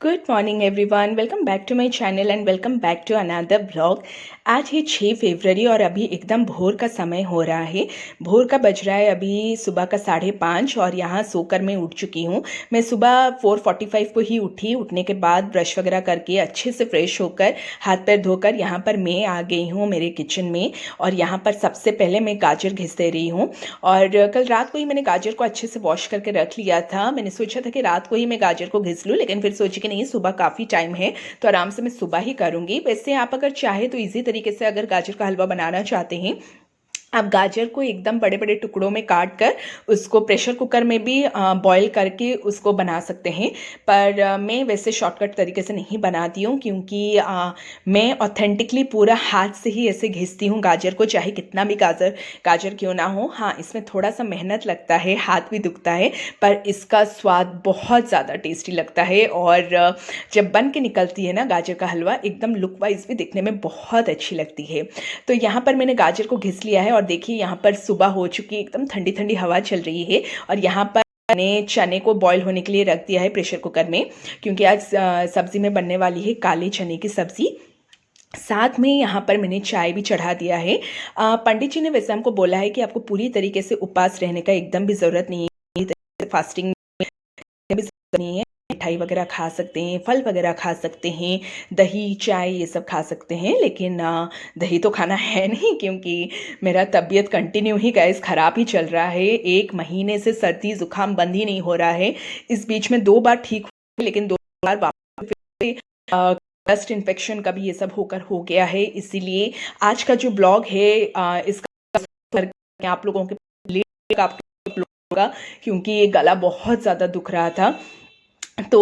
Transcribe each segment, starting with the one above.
Good morning everyone, welcome back to my channel and welcome back to another blog. आज है 6 फरवरी और अभी एकदम भोर का समय हो रहा है। भोर का बज रहा है अभी सुबह का 5:30 और यहाँ सोकर मैं उठ चुकी हूँ। मैं सुबह 4:45 को ही उठी। उठने के बाद ब्रश वगैरह करके अच्छे से फ्रेश होकर हाथ पैर धोकर यहाँ पर मैं आ गई हूँ मेरे किचन में। और यहाँ पर सबसे पहले मैं गाजर घिस दे रही हूँ। और कल रात को ही मैंने गाजर को अच्छे से वॉश करके रख लिया था। मैंने सोचा था कि रात को ही मैं गाजर को घिस लूँ, लेकिन फिर सोची कि नहीं, सुबह काफ़ी टाइम है तो आराम से मैं सुबह ही करूँगी। वैसे आप अगर चाहे तो इजी तरीके से अगर गाजर का हलवा बनाना चाहते हैं, आप गाजर को एकदम बड़े बड़े टुकड़ों में काट कर उसको प्रेशर कुकर में भी बॉईल करके उसको बना सकते हैं। पर मैं वैसे शॉर्टकट तरीके से नहीं बनाती हूँ, क्योंकि मैं ऑथेंटिकली पूरा हाथ से ही ऐसे घिसती हूँ गाजर को, चाहे कितना भी गाजर क्यों ना हो। हाँ, इसमें थोड़ा सा मेहनत लगता है, हाथ भी दुखता है, पर इसका स्वाद बहुत ज़्यादा टेस्टी लगता है। और जब बन के निकलती है ना गाजर का हलवा, एकदम लुक वाइज भी दिखने में बहुत अच्छी लगती है। तो यहाँ पर मैंने गाजर को घिस लिया है और देखिए यहाँ पर सुबह हो चुकी है, एकदम ठंडी ठंडी हवा चल रही है। और यहाँ पर मैंने चने को बॉईल होने के लिए रख दिया है प्रेशर कुकर में, क्योंकि आज सब्जी में बनने वाली है काले चने की सब्जी। साथ में यहाँ पर मैंने चाय भी चढ़ा दिया है। पंडित जी ने वैसे हमको बोला है कि आपको पूरी तरीके से उपवास रहने का एकदम भी ज़रूरत नहीं है, फास्टिंग भी नहीं है। मिठाई वगैरह खा सकते हैं, फल वगैरह खा सकते हैं, दही चाय ये सब खा सकते हैं, लेकिन दही तो खाना है नहीं, क्योंकि मेरा तबीयत कंटिन्यू ही गैस ख़राब ही चल रहा है। 1 महीने से सर्दी ज़ुकाम बंद ही नहीं हो रहा है। इस बीच में 2 बार ठीक हुई, लेकिन 2 बार वापस डस्ट इन्फेक्शन का भी ये सब होकर हो गया है। इसीलिए आज का जो ब्लॉग है इसका आप लोगों के लिए होगा, क्योंकि ये गला बहुत ज़्यादा दुख रहा था। तो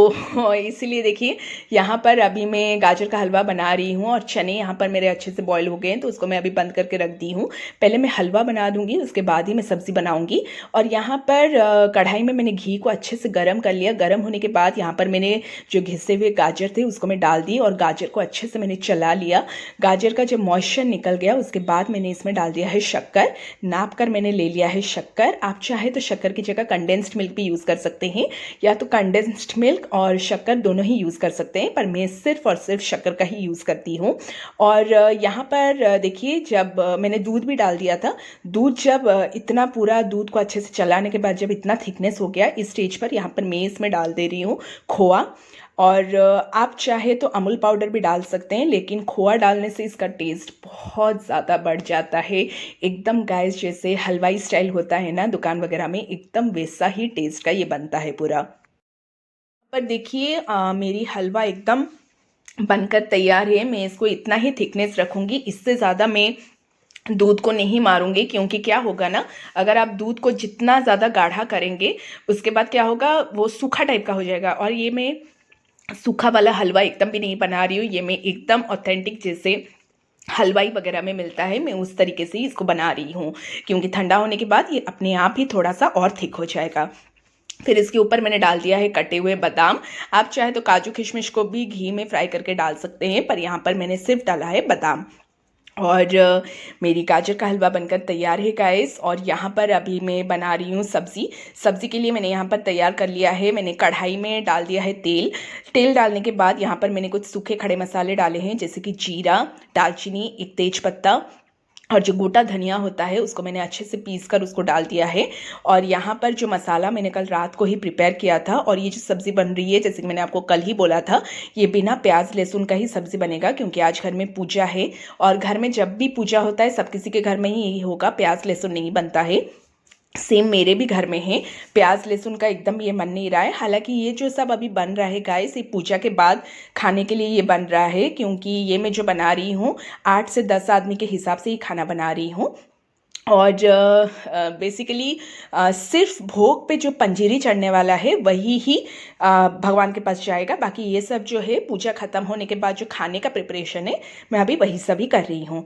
इसीलिए देखिए यहाँ पर अभी मैं गाजर का हलवा बना रही हूँ और चने यहाँ पर मेरे अच्छे से बॉईल हो गए हैं, तो उसको मैं अभी बंद करके रख दी हूँ। पहले मैं हलवा बना दूँगी, उसके बाद ही मैं सब्ज़ी बनाऊँगी। और यहाँ पर कढ़ाई में मैंने घी को अच्छे से गर्म कर लिया। गर्म होने के बाद यहाँ पर मैंने जो घिसे हुए गाजर थे उसको मैं डाल दी और गाजर को अच्छे से मैंने चला लिया। गाजर का जब मॉइस्चर निकल गया उसके बाद मैंने इसमें डाल दिया है शक्कर। नाप कर मैंने ले लिया है शक्कर। आप चाहे तो शक्कर की जगह कंडेंस्ड मिल्क भी यूज़ कर सकते हैं, या तो कंडेंस्ड मिल्क और शक्कर दोनों ही यूज़ कर सकते हैं, पर मैं सिर्फ और सिर्फ शक्कर का ही यूज़ करती हूँ। और यहाँ पर देखिए जब मैंने दूध भी डाल दिया था। दूध जब इतना पूरा दूध को अच्छे से चलाने के बाद जब इतना थिकनेस हो गया, इस स्टेज पर यहाँ पर मैं इसमें डाल दे रही हूँ खोआ। और आप चाहे तो अमूल पाउडर भी डाल सकते हैं, लेकिन खोआ डालने से इसका टेस्ट बहुत ज़्यादा बढ़ जाता है। एकदम गाइस जैसे हलवाई स्टाइल होता है ना दुकान वगैरह में, एकदम वैसा ही टेस्ट का ये बनता है पूरा। पर देखिए मेरी हलवा एकदम बनकर तैयार है। मैं इसको इतना ही थिकनेस रखूँगी, इससे ज़्यादा मैं दूध को नहीं मारूंगी, क्योंकि क्या होगा ना, अगर आप दूध को जितना ज़्यादा गाढ़ा करेंगे उसके बाद क्या होगा, वो सूखा टाइप का हो जाएगा। और ये मैं सूखा वाला हलवा एकदम भी नहीं बना रही हूँ, ये मैं एकदम ऑथेंटिक जैसे हलवाई वगैरह में मिलता है, मैं उस तरीके से ही इसको बना रही हूँ, क्योंकि ठंडा होने के बाद ये अपने आप ही थोड़ा सा और थिक हो जाएगा। फिर इसके ऊपर मैंने डाल दिया है कटे हुए बादाम। आप चाहे तो काजू किशमिश को भी घी में फ्राई करके डाल सकते हैं, पर यहाँ पर मैंने सिर्फ डाला है बादाम। और मेरी गाजर का हलवा बनकर तैयार है गाइस। और यहाँ पर अभी मैं बना रही हूँ सब्ज़ी। सब्ज़ी के लिए मैंने यहाँ पर तैयार कर लिया है, मैंने कढ़ाई में डाल दिया है तेल। तेल डालने के बाद यहाँ पर मैंने कुछ सूखे खड़े मसाले डाले हैं, जैसे कि जीरा, दालचीनी, एक तेज पत्ता, और जो गोटा धनिया होता है उसको मैंने अच्छे से पीस कर उसको डाल दिया है। और यहाँ पर जो मसाला मैंने कल रात को ही प्रिपेयर किया था, और ये जो सब्ज़ी बन रही है, जैसे कि मैंने आपको कल ही बोला था, ये बिना प्याज लहसुन का ही सब्ज़ी बनेगा, क्योंकि आज घर में पूजा है। और घर में जब भी पूजा होता है सब किसी के घर में ही यही होगा, प्याज लहसुन नहीं बनता है। सेम मेरे भी घर में है, प्याज लहसुन का एकदम ये मन नहीं रहा है। हालांकि ये जो सब अभी बन रहा है गाइस, ये पूजा के बाद खाने के लिए ये बन रहा है, क्योंकि ये मैं जो बना रही हूँ 8 से 10 आदमी के हिसाब से ही खाना बना रही हूँ। और बेसिकली सिर्फ भोग पे जो पंजीरी चढ़ने वाला है वही ही भगवान के पास जाएगा। बाकी ये सब जो है पूजा ख़त्म होने के बाद जो खाने का प्रिपरेशन है, मैं अभी वही सब ही कर रही हूँ।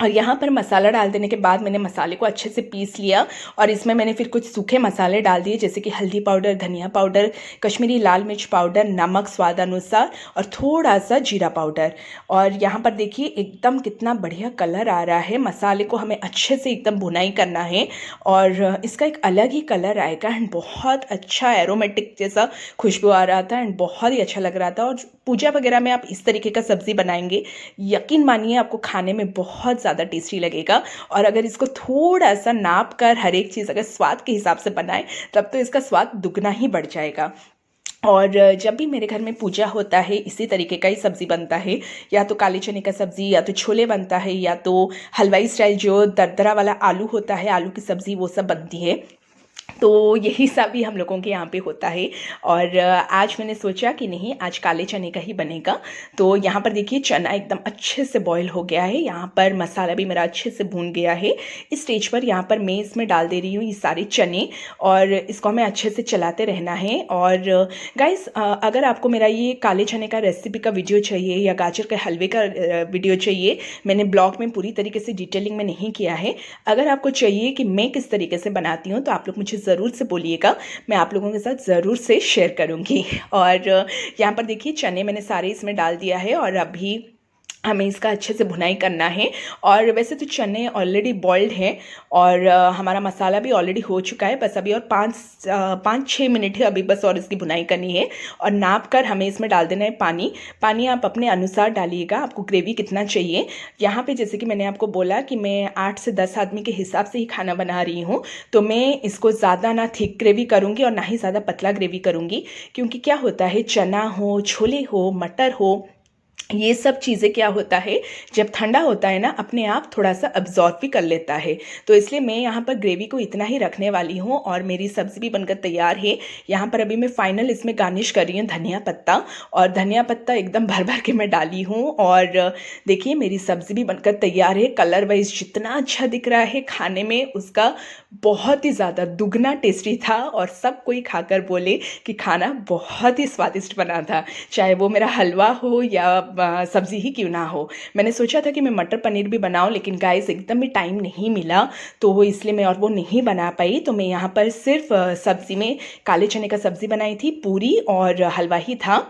और यहाँ पर मसाला डाल देने के बाद मैंने मसाले को अच्छे से पीस लिया और इसमें मैंने फिर कुछ सूखे मसाले डाल दिए, जैसे कि हल्दी पाउडर, धनिया पाउडर, कश्मीरी लाल मिर्च पाउडर, नमक स्वाद अनुसार और थोड़ा सा जीरा पाउडर। और यहाँ पर देखिए एकदम कितना बढ़िया कलर आ रहा है। मसाले को हमें अच्छे से एकदम भुनाई करना है और इसका एक अलग ही कलर आएगा एंड बहुत अच्छा एरोमेटिक जैसा खुशबू आ रहा था एंड बहुत ही अच्छा लग रहा था। और पूजा वगैरह में आप इस तरीके का सब्ज़ी बनाएंगे, यकीन मानिए आपको खाने में बहुत ज़्यादा टेस्टी लगेगा। और अगर इसको थोड़ा सा नाप कर हर एक चीज़ अगर स्वाद के हिसाब से बनाएं तब तो इसका स्वाद दुगना ही बढ़ जाएगा। और जब भी मेरे घर में पूजा होता है इसी तरीके का ही सब्ज़ी बनता है, या तो काले चने का सब्ज़ी, या तो छोले बनता है, या तो हलवाई स्टाइल जो दरदरा वाला आलू होता है, आलू की सब्ज़ी, वो सब बनती है। तो यही सब भी हम लोगों के यहाँ पे होता है। और आज मैंने सोचा कि नहीं, आज काले चने का ही बनेगा। तो यहाँ पर देखिए चना एकदम अच्छे से बॉईल हो गया है, यहाँ पर मसाला भी मेरा अच्छे से भून गया है। इस स्टेज पर यहाँ पर मैं इसमें डाल दे रही हूँ ये सारे चने और इसको हमें अच्छे से चलाते रहना है। और गाइस, अगर आपको मेरा ये काले चने का रेसिपी का वीडियो चाहिए या गाजर के हलवे का वीडियो चाहिए, मैंने ब्लॉग में पूरी तरीके से डिटेलिंग में नहीं किया है। अगर आपको चाहिए कि मैं किस तरीके से बनाती हूँ तो आप लोग मुझे ज़रूर से बोलिएगा, मैं आप लोगों के साथ ज़रूर से शेयर करूँगी। और यहाँ पर देखिए चने मैंने सारे इसमें डाल दिया है और अभी हमें इसका अच्छे से भुनाई करना है। और वैसे तो चने ऑलरेडी बॉइल्ड हैं और हमारा मसाला भी ऑलरेडी हो चुका है, बस अभी और 5-6 मिनट है अभी बस और इसकी भुनाई करनी है। और नाप कर हमें इसमें डाल देना है पानी। पानी आप अपने अनुसार डालिएगा, आपको ग्रेवी कितना चाहिए। यहाँ पे जैसे कि मैंने आपको बोला कि मैं 8 से 10 आदमी के हिसाब से ही खाना बना रही हूँ, तो मैं इसको ज़्यादा ना थिक ग्रेवी करूँगी और ना ही ज़्यादा पतला ग्रेवी करूँगी। क्योंकि क्या होता है, चना हो, छोले हो, मटर हो, ये सब चीज़ें क्या होता है जब ठंडा होता है ना, अपने आप थोड़ा सा अब्जॉर्ब भी कर लेता है। तो इसलिए मैं यहाँ पर ग्रेवी को इतना ही रखने वाली हूँ। और मेरी सब्ज़ी भी बनकर तैयार है। यहाँ पर अभी मैं फाइनल इसमें गार्निश कर रही हूँ धनिया पत्ता, और धनिया पत्ता एकदम भर भर के मैं डाली हूँ। और देखिए मेरी सब्ज़ी भी बनकर तैयार है। कलर वाइज जितना अच्छा दिख रहा है, खाने में उसका बहुत ही ज़्यादा दुगना टेस्टी था और सब कोई खाकर बोले कि खाना बहुत ही स्वादिष्ट बना था, चाहे वो मेरा हलवा हो या सब्ज़ी ही क्यों ना हो। मैंने सोचा था कि मैं मटर पनीर भी बनाऊं, लेकिन गाइस एकदम भी टाइम नहीं मिला, तो इसलिए मैं और वो नहीं बना पाई। तो मैं यहाँ पर सिर्फ सब्ज़ी में काले चने का सब्ज़ी बनाई थी, पूरी और हलवा ही था।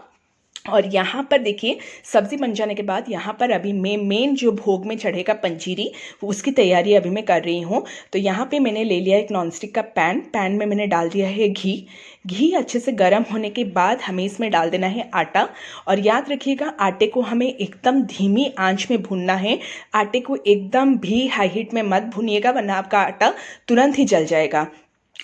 और यहाँ पर देखिए सब्ज़ी बन जाने के बाद यहाँ पर अभी मैं मेन जो भोग में चढ़ेगा पंजीरी, उसकी तैयारी अभी मैं कर रही हूँ। तो यहाँ पे मैंने ले लिया एक नॉनस्टिक का पैन में मैंने डाल दिया है घी अच्छे से गर्म होने के बाद हमें इसमें डाल देना है आटा। और याद रखिएगा आटे को हमें एकदम धीमी आंच में भूनना है। आटे को एकदम भी हाई हीट में मत भूनिएगा, वरना आपका आटा तुरंत ही जल जाएगा।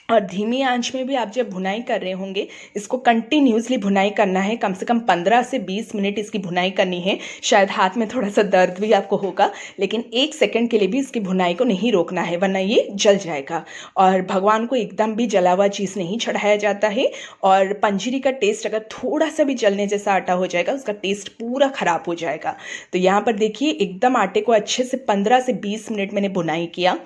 और धीमी आंच में भी आप जब भुनाई कर रहे होंगे, इसको कंटिन्यूसली भुनाई करना है, कम से कम 15 से 20 मिनट इसकी भुनाई करनी है। शायद हाथ में थोड़ा सा दर्द भी आपको होगा, लेकिन 1 सेकंड के लिए भी इसकी भुनाई को नहीं रोकना है, वरना ये जल जाएगा। और भगवान को एकदम भी जला हुआ चीज़ नहीं चढ़ाया जाता है। और पंजीरी का टेस्ट अगर थोड़ा सा भी जलने जैसा आटा हो जाएगा, उसका टेस्ट पूरा ख़राब हो जाएगा। तो यहाँ पर देखिए एकदम आटे को अच्छे से 15 से 20 मिनट मैंने भुनाई किया,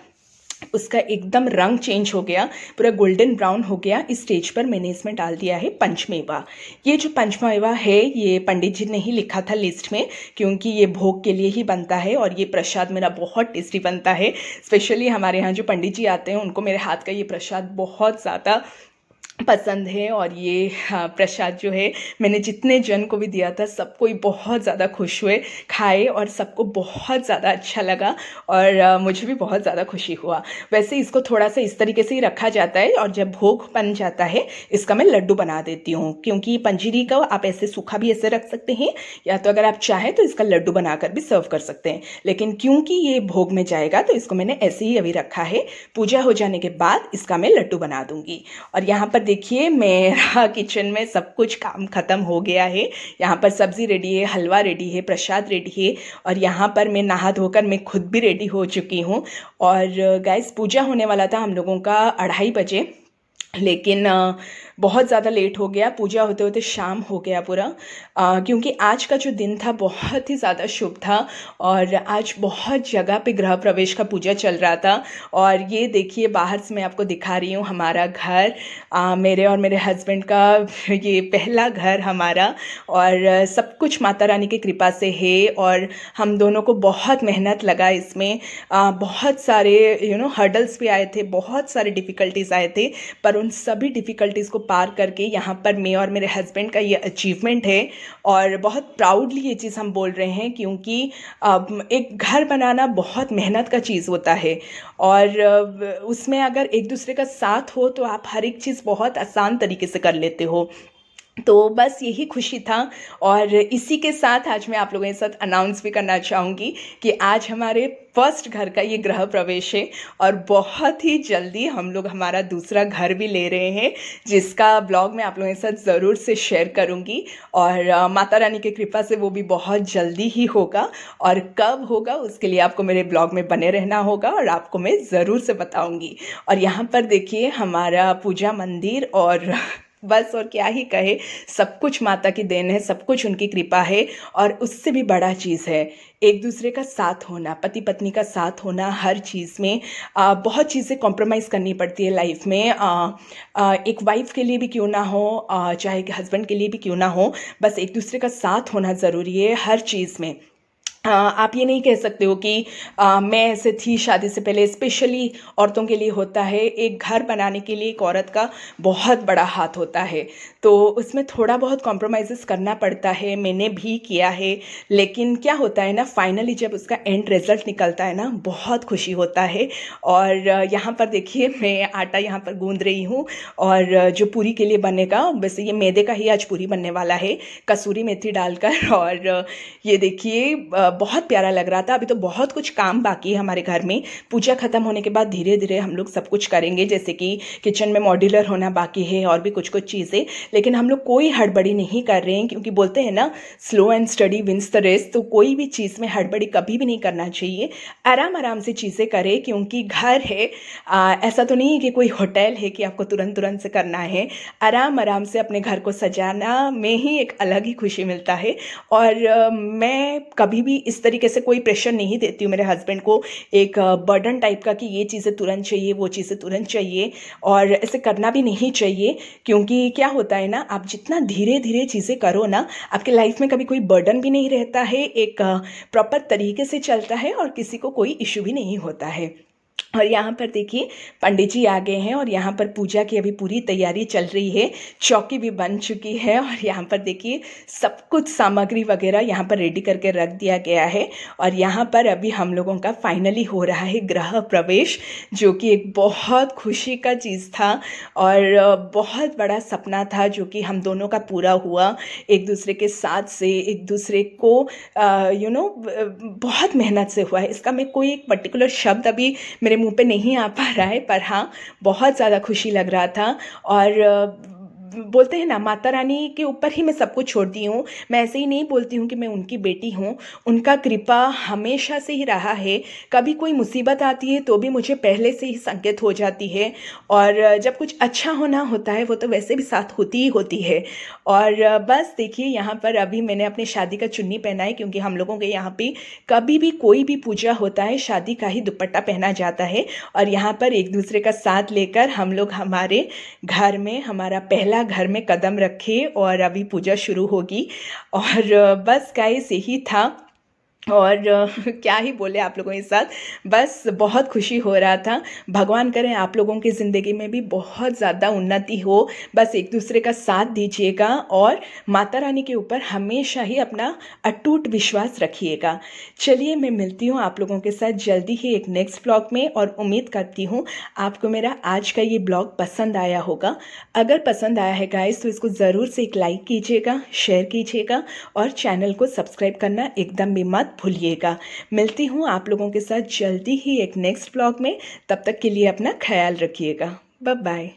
उसका एकदम रंग चेंज हो गया, पूरा गोल्डन ब्राउन हो गया। इस स्टेज पर मैंने इसमें डाल दिया है पंचमेवा। ये जो पंचमेवा है ये पंडित जी ने ही लिखा था लिस्ट में, क्योंकि ये भोग के लिए ही बनता है और ये प्रसाद मेरा बहुत टेस्टी बनता है। स्पेशली हमारे यहाँ जो पंडित जी आते हैं उनको मेरे हाथ का ये प्रसाद बहुत ज़्यादा पसंद है। और ये प्रसाद जो है मैंने जितने जन को भी दिया था, सब कोई बहुत ज़्यादा खुश हुए, खाए और सबको बहुत ज़्यादा अच्छा लगा और मुझे भी बहुत ज़्यादा खुशी हुआ। वैसे इसको थोड़ा सा इस तरीके से ही रखा जाता है और जब भोग बन जाता है इसका मैं लड्डू बना देती हूँ, क्योंकि पंजीरी का आप ऐसे सूखा भी ऐसे रख सकते हैं, या तो अगर आप चाहें तो इसका लड्डू बनाकर भी सर्व कर सकते हैं। लेकिन क्योंकि ये भोग में जाएगा तो इसको मैंने ऐसे ही अभी रखा है। पूजा हो जाने के बाद इसका मैं लड्डू बना दूँगी। और यहाँ पर देखिए मेरा किचन में सब कुछ काम ख़त्म हो गया है। यहाँ पर सब्ज़ी रेडी है, हलवा रेडी है, प्रसाद रेडी है, और यहाँ पर मैं नहा धोकर मैं खुद भी रेडी हो चुकी हूँ। और गाइस पूजा होने वाला था हम लोगों का 2:30 बजे, लेकिन बहुत ज़्यादा लेट हो गया, पूजा होते होते शाम हो गया पूरा, क्योंकि आज का जो दिन था बहुत ही ज़्यादा शुभ था और आज बहुत जगह पे गृह प्रवेश का पूजा चल रहा था। और ये देखिए बाहर से मैं आपको दिखा रही हूँ हमारा घर, मेरे और मेरे हस्बैंड का ये पहला घर हमारा, और सब कुछ माता रानी की कृपा से है। और हम दोनों को बहुत मेहनत लगा इसमें, बहुत सारे हर्डल्स भी आए थे, बहुत सारे डिफ़िकल्टीज़ आए थे, पर उन सभी डिफ़िकल्टीज़ को पार करके यहाँ पर मैं और मेरे हस्बैंड का ये अचीवमेंट है। और बहुत प्राउडली ये चीज़ हम बोल रहे हैं, क्योंकि एक घर बनाना बहुत मेहनत का चीज़ होता है, और उसमें अगर एक दूसरे का साथ हो तो आप हर एक चीज़ बहुत आसान तरीके से कर लेते हो। तो बस यही खुशी था। और इसी के साथ आज मैं आप लोगों के साथ अनाउंस भी करना चाहूँगी कि आज हमारे फर्स्ट घर का ये गृह प्रवेश है, और बहुत ही जल्दी हम लोग हमारा दूसरा घर भी ले रहे हैं, जिसका ब्लॉग मैं आप लोगों के साथ ज़रूर से शेयर करूँगी। और माता रानी की कृपा से वो भी बहुत जल्दी ही होगा, और कब होगा उसके लिए आपको मेरे ब्लॉग में बने रहना होगा, और आपको मैं ज़रूर से बताऊँगी। और यहाँ पर देखिए हमारा पूजा मंदिर, और बस और क्या ही कहे, सब कुछ माता की देन है, सब कुछ उनकी कृपा है। और उससे भी बड़ा चीज़ है एक दूसरे का साथ होना, पति पत्नी का साथ होना हर चीज़ में। बहुत चीज़ें कॉम्प्रोमाइज़ करनी पड़ती है लाइफ में, एक वाइफ के लिए भी क्यों ना हो, चाहे हस्बैंड के लिए भी क्यों ना हो, बस एक दूसरे का साथ होना ज़रूरी है हर चीज़ में। आप ये नहीं कह सकते हो कि मैं ऐसे थी शादी से पहले। स्पेशली औरतों के लिए होता है, एक घर बनाने के लिए एक औरत का बहुत बड़ा हाथ होता है, तो उसमें थोड़ा बहुत कॉम्प्रोमाइज़ेस करना पड़ता है, मैंने भी किया है। लेकिन क्या होता है ना, फाइनली जब उसका एंड रिज़ल्ट निकलता है ना, बहुत खुशी होता है। और यहाँ पर देखिए मैं आटा यहाँ पर गूँध रही हूँ, और जो पूरी के लिए बनेगा, वैसे ये मैदे का ही आज पूरी बनने वाला है, कसूरी मेथी डालकर। और ये देखिए बहुत प्यारा लग रहा था। अभी तो बहुत कुछ काम बाकी है हमारे घर में, पूजा ख़त्म होने के बाद धीरे धीरे हम लोग सब कुछ करेंगे, जैसे कि किचन में मॉड्यूलर होना बाकी है और भी कुछ कुछ चीज़ें। लेकिन हम लोग कोई हड़बड़ी नहीं कर रहे हैं, क्योंकि बोलते हैं ना, slow and study wins the race. तो कोई भी चीज़ में हड़बड़ी कभी भी नहीं करना चाहिए, आराम आराम से चीज़ें करें, क्योंकि घर है, ऐसा तो नहीं है कि कोई होटल है कि आपको तुरंत तुरंत से करना है। आराम आराम से अपने घर को सजाना में ही एक अलग ही खुशी मिलता है। और मैं कभी भी इस तरीके से कोई प्रेशर नहीं देती हूँ मेरे हस्बैंड को, एक बर्डन टाइप का कि ये चीज़ें तुरंत चाहिए, वो चीज़ें तुरंत चाहिए, और ऐसे करना भी नहीं चाहिए। क्योंकि क्या होता है ना, आप जितना धीरे धीरे चीज़ें करो ना, आपके लाइफ में कभी कोई बर्डन भी नहीं रहता है, एक प्रॉपर तरीके से चलता है, और किसी को कोई इशू भी नहीं होता है। और यहाँ पर देखिए पंडित जी आ गए हैं, और यहाँ पर पूजा की अभी पूरी तैयारी चल रही है, चौकी भी बन चुकी है, और यहाँ पर देखिए सब कुछ सामग्री वगैरह यहाँ पर रेडी करके रख दिया गया है। और यहाँ पर अभी हम लोगों का फाइनली हो रहा है गृह प्रवेश, जो कि एक बहुत खुशी का चीज़ था, और बहुत बड़ा सपना था जो कि हम दोनों का पूरा हुआ, एक दूसरे के साथ से, एक दूसरे को बहुत मेहनत से हुआ है। इसका मैं कोई एक पर्टिकुलर शब्द अभी मेरे मुंह पे नहीं आ पा रहा है, पर हाँ बहुत ज़्यादा खुशी लग रहा था। और बोलते हैं ना, माता रानी के ऊपर ही मैं सब कुछ छोड़ती हूँ। मैं ऐसे ही नहीं बोलती हूँ कि मैं उनकी बेटी हूँ, उनका कृपा हमेशा से ही रहा है। कभी कोई मुसीबत आती है तो भी मुझे पहले से ही संकेत हो जाती है, और जब कुछ अच्छा होना होता है वो तो वैसे भी साथ होती ही होती है। और बस देखिए यहाँ पर अभी मैंने अपनी शादी का चुन्नी पहना है, क्योंकि हम लोगों के यहाँ पे कभी भी कोई भी पूजा होता है शादी का ही दुपट्टा पहना जाता है। और यहाँ पर एक दूसरे का साथ लेकर हम लोग हमारे घर में, हमारा पहला घर में कदम रखे, और अभी पूजा शुरू होगी। और बस गाइस यही था, और क्या ही बोले आप लोगों के साथ, बस बहुत खुशी हो रहा था। भगवान करें आप लोगों की ज़िंदगी में भी बहुत ज़्यादा उन्नति हो, बस एक दूसरे का साथ दीजिएगा, और माता रानी के ऊपर हमेशा ही अपना अटूट विश्वास रखिएगा। चलिए मैं मिलती हूँ आप लोगों के साथ जल्दी ही एक नेक्स्ट ब्लॉग में, और उम्मीद करती हूँ आपको मेरा आज का ये ब्लॉग पसंद आया होगा। अगर पसंद आया है गाइस तो इसको ज़रूर से एक लाइक कीजिएगा, शेयर कीजिएगा, और चैनल को सब्सक्राइब करना एकदम भी मत भूलिएगा। मिलती हूँ आप लोगों के साथ जल्दी ही एक नेक्स्ट ब्लॉग में, तब तक के लिए अपना ख्याल रखिएगा। Bye bye.